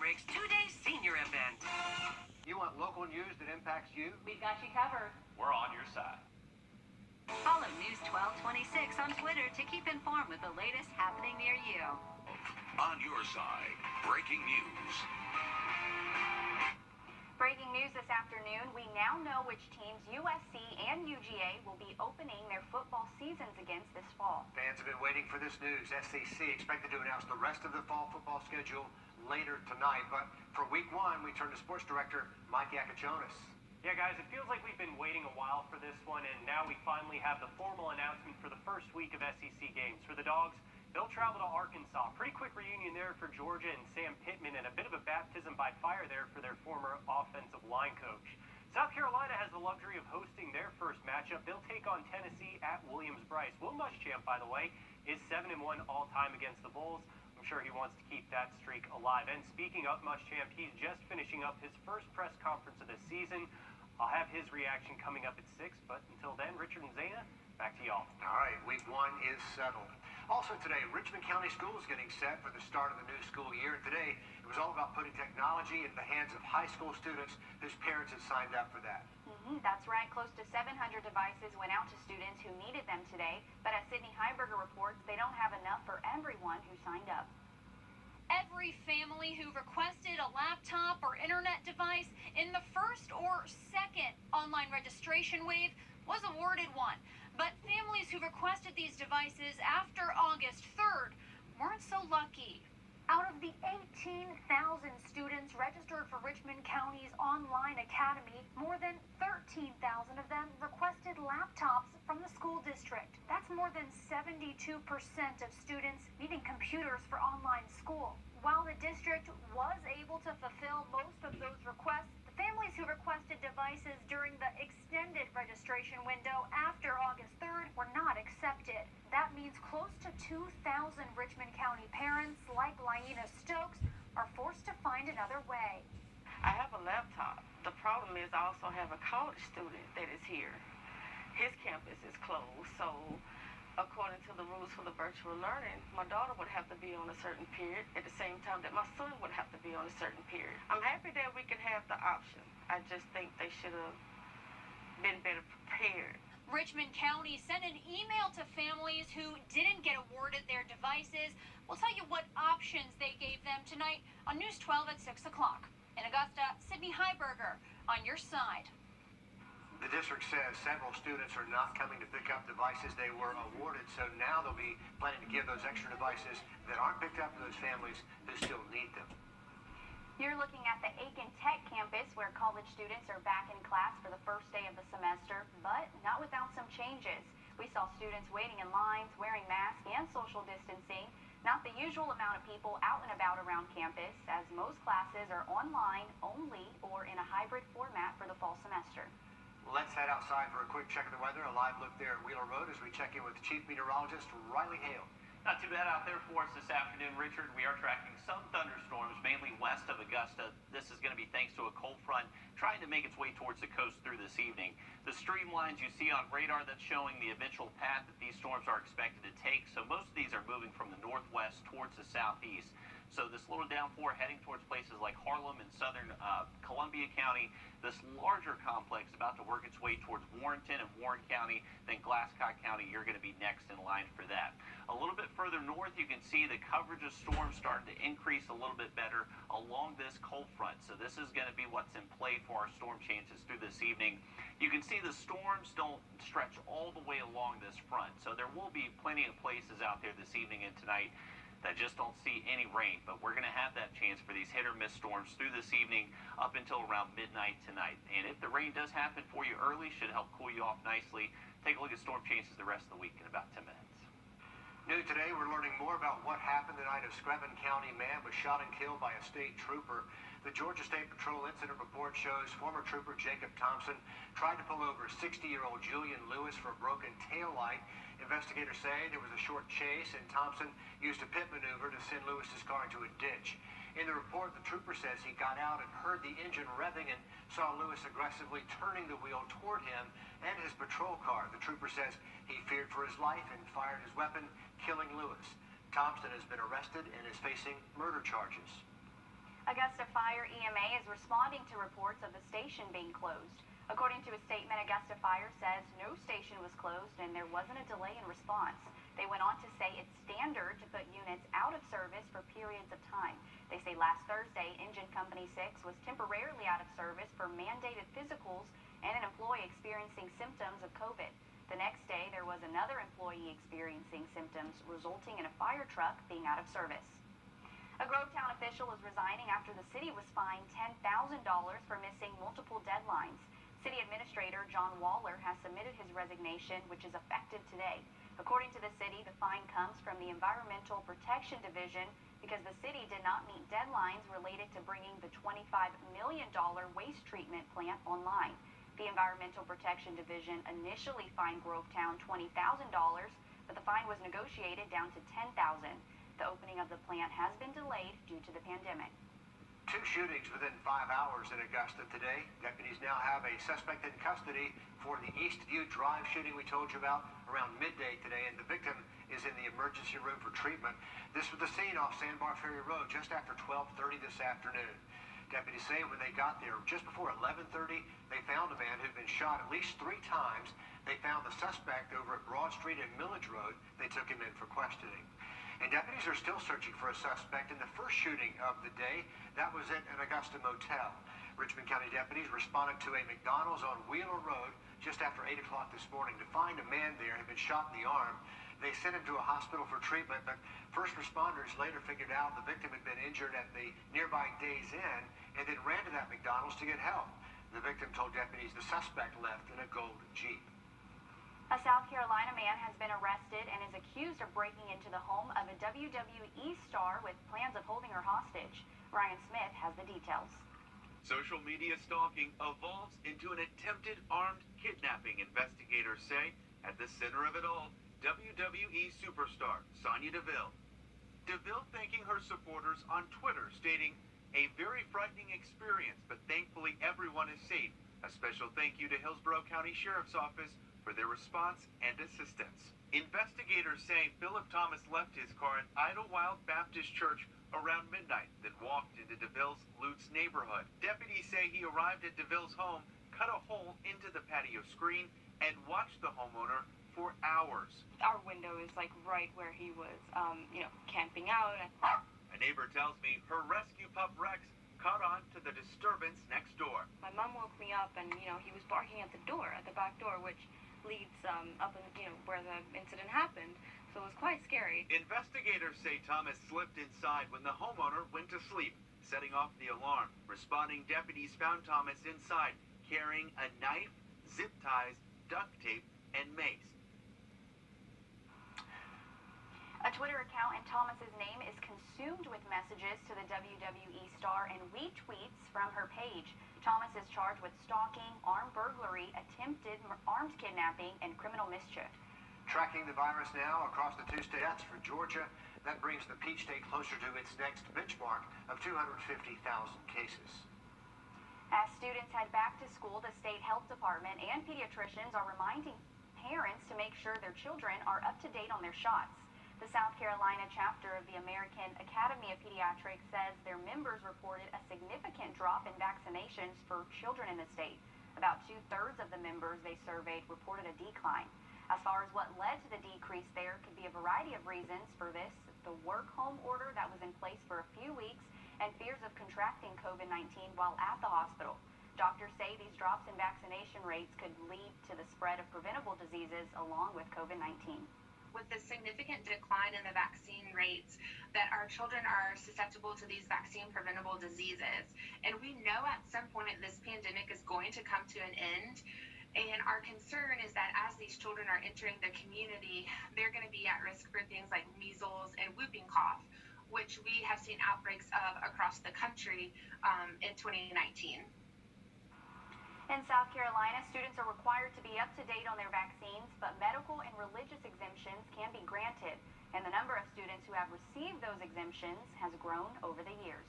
Limerick's two-day senior event. You want local news that impacts you? We've got you covered. We're on your side. Follow News 1226 on Twitter to keep informed with the latest happening near you. On your side, breaking news. Breaking news this afternoon, we now know which teams USC and UGA will be opening their football seasons against this fall. Fans have been waiting for this news. SEC expected to announce the rest of the fall football schedule later tonight. But for week one, we turn to sports director Mike Yakachonis. Yeah, guys, it feels like we've been waiting a while for this one, and now we finally have the formal announcement for the first week of SEC games. For the Dogs, they'll travel to Arkansas. Pretty quick reunion there for Georgia and Sam Pittman, and a bit of a baptism by fire there for their former offensive line coach. South Carolina has the luxury of hosting their first matchup. They'll take on Tennessee at Williams-Brice. Will Muschamp, by the way, is 7-1 all-time against the Bulls. I'm sure he wants to keep that streak alive. And speaking of Muschamp, he's just finishing up his first press conference of the season. I'll have his reaction coming up at 6, but until then, Richard and Zana, back to y'all. All right, week one is settled. Also today, Richmond County Schools getting set for the start of the new school year. And today, it was all about putting technology in the hands of high school students whose parents had signed up for that. That's right. Close to 700 devices went out to students who needed them today. But as Sydney Heiberger reports, they don't have enough for everyone who signed up. Every family who requested a laptop or internet device in the first or second online registration wave was awarded one. But families who requested these devices after August 3rd weren't so lucky. Out of the 18,000 students registered for Richmond County's online academy, more than 13,000 of them requested laptops from the school district. That's more than 72% of students needing computers for online school. While the district was able to fulfill most of those requests, the families who requested devices during the extended registration window after August 3rd were not accepted. That means close to 2,000 Richmond County parents, like Laina Stokes, are forced to find another way. I have a laptop. The problem is I also have a college student that is here. His campus is closed, so according to the rules for the virtual learning, my daughter would have to be on a certain period at the same time that my son would have to be on a certain period. I'm happy that we can have the option. I just think they should have been better prepared. Richmond County sent an email to families who didn't get awarded their devices. We'll tell you what options they gave them tonight on News 12 at 6 o'clock. In Augusta, Sydney Heiberger on your side. The district says several students are not coming to pick up devices they were awarded, so now they'll be planning to give those extra devices that aren't picked up to those families who still need them. You're looking at the Aiken Tech campus, where college students are back in class for the first day of the semester, but not without some changes. We saw students waiting in lines, wearing masks and social distancing. Not the usual amount of people out and about around campus, as most classes are online only or in a hybrid format for the fall semester. Let's head outside for a quick check of the weather. A live look there at Wheeler Road as we check in with Chief Meteorologist Riley Hale. Not too bad out there for us this afternoon, Richard. We are tracking some thunderstorms, mainly west of Augusta. This is going to be thanks to a cold front trying to make its way towards the coast through this evening. The streamlines you see on radar, that's showing the eventual path that these storms are expected to take. So most of these are moving from the northwest towards the southeast. So this little downpour heading towards places like Harlem and southern Columbia County. This larger complex about to work its way towards Warrenton and Warren County, then Glasscock County. You're going to be next in line for that. A little bit further north, you can see the coverage of storms starting to increase a little bit better along this cold front. So this is going to be what's in play for our storm chances through this evening. You can see the storms don't stretch all the way along this front. So there will be plenty of places out there this evening and tonight that just don't see any rain, but we're going to have that chance for these hit or miss storms through this evening up until around midnight tonight. And if the rain does happen for you early, should help cool you off nicely. Take a look at storm chances the rest of the week in about 10 minutes. New today, we're learning more about what happened the night of Screven County. Man was shot and killed by a state trooper. The Georgia State Patrol incident report shows former trooper Jacob Thompson tried to pull over 60-year-old Julian Lewis for a broken taillight. Investigators say there was a short chase and Thompson used a pit maneuver to send Lewis's car into a ditch. In the report, the trooper says he got out and heard the engine revving and saw Lewis aggressively turning the wheel toward him and his patrol car. The trooper says he feared for his life and fired his weapon, killing Lewis. Thompson has been arrested and is facing murder charges. Augusta Fire EMA is responding to reports of the station being closed. According to a statement, Augusta Fire says no station was closed and there wasn't a delay in response. They went on to say it's standard to put units out of service for periods of time. They say last Thursday, Engine Company 6 was temporarily out of service for mandated physicals and an employee experiencing symptoms of COVID. The next day, there was another employee experiencing symptoms, resulting in a fire truck being out of service. A Grovetown official is resigning after the city was fined $10,000 for missing multiple deadlines. City Administrator John Waller has submitted his resignation, which is effective today. According to the city, the fine comes from the Environmental Protection Division because the city did not meet deadlines related to bringing the $25 million waste treatment plant online. The Environmental Protection Division initially fined Grovetown $20,000, but the fine was negotiated down to $10,000. The opening of the plant has been delayed due to the pandemic. 2 shootings within 5 hours in Augusta today. Deputies now have a suspect in custody for the Eastview Drive shooting we told you about around midday today, and the victim is in the emergency room for treatment. This was the scene off Sandbar Ferry Road just after 12:30 this afternoon. Deputies say when they got there just before 11:30, they found a man who'd been shot at least 3 times. They found the suspect over at Broad Street and Millage Road. They took him in for questioning. And deputies are still searching for a suspect in the first shooting of the day. That was at an Augusta motel. Richmond County deputies responded to a McDonald's on Wheeler Road just after 8 o'clock this morning to find a man there who had been shot in the arm. They sent him to a hospital for treatment, but first responders later figured out the victim had been injured at the nearby Days Inn and then ran to that McDonald's to get help. The victim told deputies the suspect left in a gold Jeep. A South Carolina man has been arrested and is accused of breaking into the home of a WWE star with plans of holding her hostage. Ryan Smith has the details. Social media stalking evolves into an attempted armed kidnapping, investigators say. At the center of it all, WWE superstar Sonya Deville. Deville thanking her supporters on Twitter, stating, "A very frightening experience, but thankfully everyone is safe. A special thank you to Hillsborough County Sheriff's Office for their response and assistance." Investigators say Philip Thomas left his car at Idlewild Baptist Church around midnight, then walked into DeVille's Lutz neighborhood. Deputies say he arrived at DeVille's home, cut a hole into the patio screen, and watched the homeowner for hours. Our window is like right where he was, camping out. A neighbor tells me her rescue pup Rex caught on to the disturbance next door. My mom woke me up and, he was barking at the door, at the back door, which leads up in, where the incident happened. So it was quite scary. Investigators say Thomas slipped inside when the homeowner went to sleep, setting off the alarm. Responding deputies found Thomas inside, carrying a knife, zip ties, duct tape, and mace. A Twitter account in Thomas's name is consumed with messages to the WWE star and retweets from her page. Thomas is charged with stalking, armed burglary, attempted armed kidnapping, and criminal mischief. Tracking the virus now across the 2 states for Georgia. That brings the Peach State closer to its next benchmark of 250,000 cases. As students head back to school, the state health department and pediatricians are reminding parents to make sure their children are up to date on their shots. The South Carolina chapter of the American Academy of Pediatrics says their members reported a significant drop in vaccinations for children in the state. About 2/3 of the members they surveyed reported a decline. As far as what led to the decrease, there could be a variety of reasons for this. The work-home order that was in place for a few weeks and fears of contracting COVID-19 while at the hospital. Doctors say these drops in vaccination rates could lead to the spread of preventable diseases along with COVID-19. With the significant decline in the vaccine rates, that our children are susceptible to these vaccine preventable diseases. And we know at some point this pandemic is going to come to an end. And our concern is that as these children are entering the community, they're going to be at risk for things like measles and whooping cough, which we have seen outbreaks of across the country in 2019. In South Carolina, students are required to be up to date on their vaccines, but medical and religious exemptions can be granted, and the number of students who have received those exemptions has grown over the years.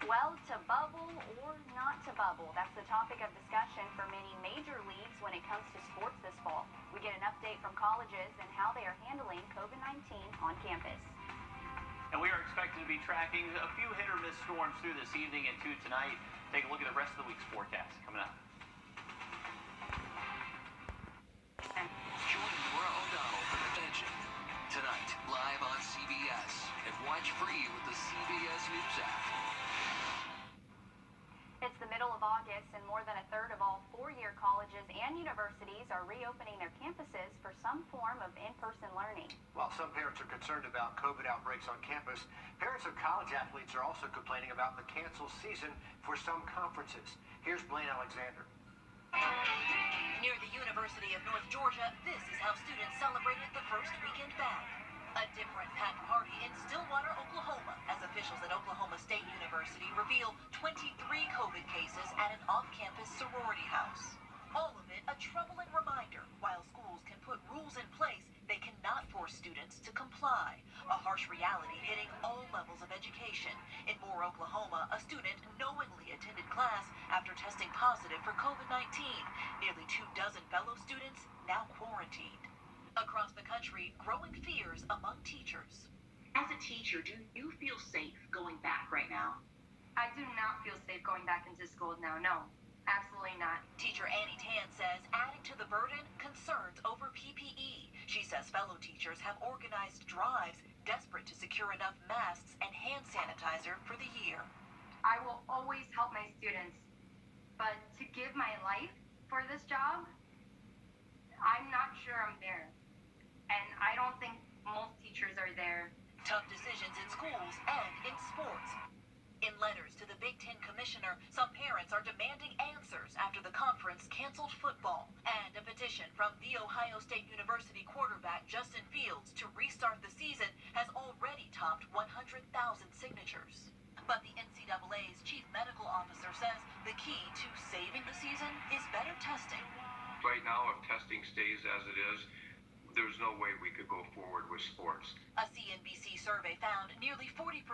Well, to bubble or not to bubble, that's the topic of discussion for many major leagues when it comes to sports this fall. We get an update from colleges and how they are handling COVID-19 on campus. And we are expected to be tracking a few hit or miss storms through this evening and to tonight. Take a look at the rest of the week's forecast coming up. Join Laura O'Donnell for Attention tonight, live on CBS, and watch free with the CBS News app. It's the middle of August, and more than a third of all four-year colleges and universities are reopening their campuses for some form of in-person learning. While some parents are concerned about COVID outbreaks on campus, parents of college athletes are also complaining about the canceled season for some conferences. Here's Blaine Alexander. Near the University of North Georgia, this is how students celebrated the first weekend back. A different packed party in Stillwater, Oklahoma, as officials at Oklahoma State University reveal 23 COVID cases at an off-campus sorority house. All of it a troubling reminder. While schools can put rules in place, they cannot force students to comply. A harsh reality hitting all levels of education. In Moore, Oklahoma, a student knowingly attended class after testing positive for COVID-19. Nearly 24 fellow students now quarantined. Across the country, growing fears among teachers. As a teacher, do you feel safe going back right now? I do not feel safe going back into school now, no. Absolutely not. Teacher Annie Tan says adding to the burden, concerns over PPE. She says fellow teachers have organized drives desperate to secure enough masks and hand sanitizer for the year. I will always help my students, but to give my life for this job, I'm not sure I'm there. And I don't think most teachers are there. Tough decisions in schools and in sports. In letters to the Big Ten commissioner, some parents are demanding answers after the conference canceled football. And a petition from the Ohio State University quarterback Justin Fields to restart the season has already topped 100,000 signatures. But the NCAA's chief medical officer says the key to saving the season is better testing. Right now, if testing stays as it is, there's no way we could go forward with sports. A CNBC survey found nearly 40%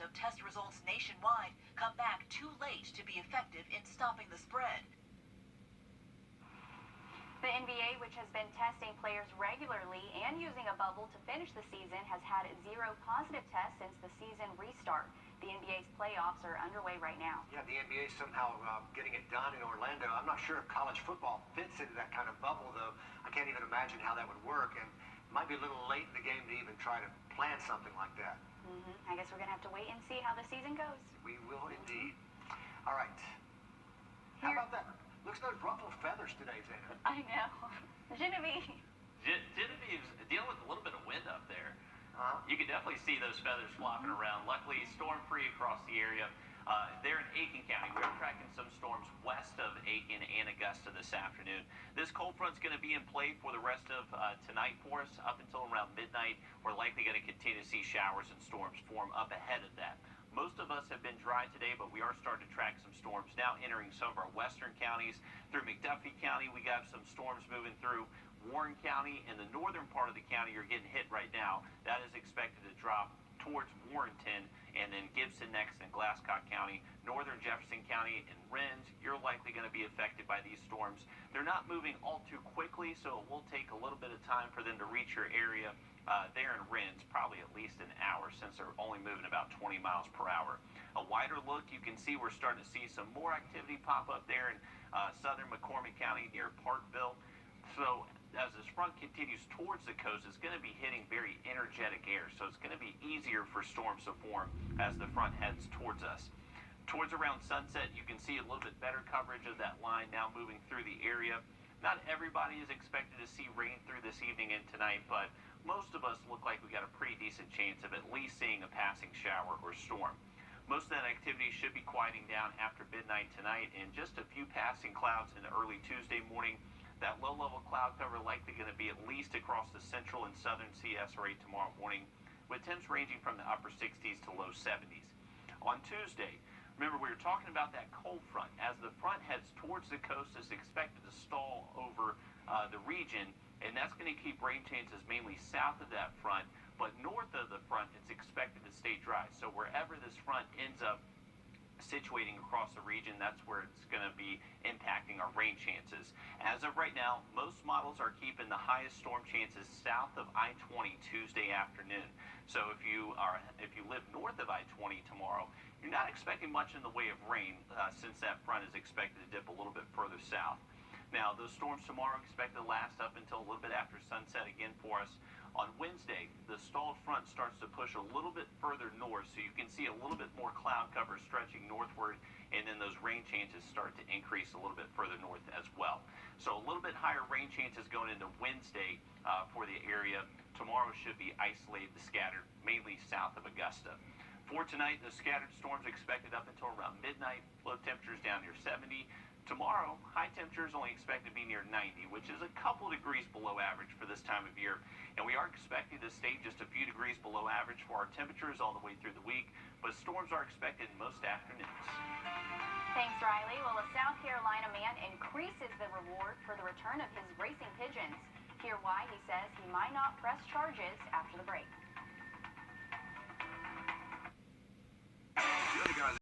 of test results nationwide come back too late to be effective in stopping the spread. The NBA, which has been testing players regularly and using a bubble to finish the season, has had 0 positive tests since the season restart. The NBA's playoffs are underway right now. Yeah, the NBA is somehow getting it done in Orlando. I'm not sure if college football fits into that kind of bubble, though. I can't even imagine how that would work, and it might be a little late in the game to even try to plan something like that. I guess we're going to have to wait and see how the season goes. We will indeed. All right. How about that? Looks like ruffled feathers today, Zana. I know. Genevieve. Genevieve's dealing with a little bit of wind up there. You can definitely see those feathers flopping around. Luckily, storm-free across the area. There in Aiken County, we are tracking some storms west of Aiken and Augusta this afternoon. This cold front's going to be in play for the rest of tonight for us up until around midnight. We're likely going to continue to see showers and storms form up ahead of that. Most of us have been dry today, but we are starting to track some storms now entering some of our western counties. Through McDuffie County, we got some storms moving through. Warren County and the northern part of the county are getting hit right now. That is expected to drop towards Warrenton, and then Gibson next in Glasscock County. Northern Jefferson County and Rennes, you're likely going to be affected by these storms. They're not moving all too quickly, so it will take a little bit of time for them to reach your area. There in Rennes, probably at least an hour, since they're only moving about 20 miles per hour. A wider look, you can see we're starting to see some more activity pop up there in southern McCormick County near Parkville. So as this front continues towards the coast, it's going to be hitting very energetic air, so it's going to be easier for storms to form as the front heads towards us. Towards around sunset, you can see a little bit better coverage of that line now moving through the area. Not everybody is expected to see rain through this evening and tonight, but most of us look like we got a pretty decent chance of at least seeing a passing shower or storm. Most of that activity should be quieting down after midnight tonight, and just a few passing clouds in the early Tuesday morning. That low-level cloud cover likely going to be at least across the central and southern CS rate tomorrow morning, with temps ranging from the upper 60s to low 70s. On Tuesday, remember we were talking about that cold front. As the front heads towards the coast, it's expected to stall over the region, and that's going to keep rain chances mainly south of that front, but north of the front, it's expected to stay dry. So wherever this front ends up situating across the region, that's where it's going to be impacting our rain chances. As of right now, most models are keeping the highest storm chances south of I-20 Tuesday afternoon. So if you live north of I-20 tomorrow, you're not expecting much in the way of rain since that front is expected to dip a little bit further south. Now, those storms tomorrow are expected to last up until a little bit after sunset again for us. On Wednesday, the stalled front starts to push a little bit further north, so you can see a little bit more cloud cover stretching northward, and then those rain chances start to increase a little bit further north as well. So a little bit higher rain chances going into Wednesday for the area. Tomorrow should be isolated to scattered, mainly south of Augusta. For tonight, the scattered storms expected up until around midnight. Low temperatures down near 70. Tomorrow, high temperatures only expected to be near 90, which is a couple degrees below average for this time of year. And we are expecting to stay just a few degrees below average for our temperatures all the way through the week, but storms are expected most afternoons. Thanks, Riley. Well, a South Carolina man increases the reward for the return of his racing pigeons. Hear why he says he might not press charges after the break.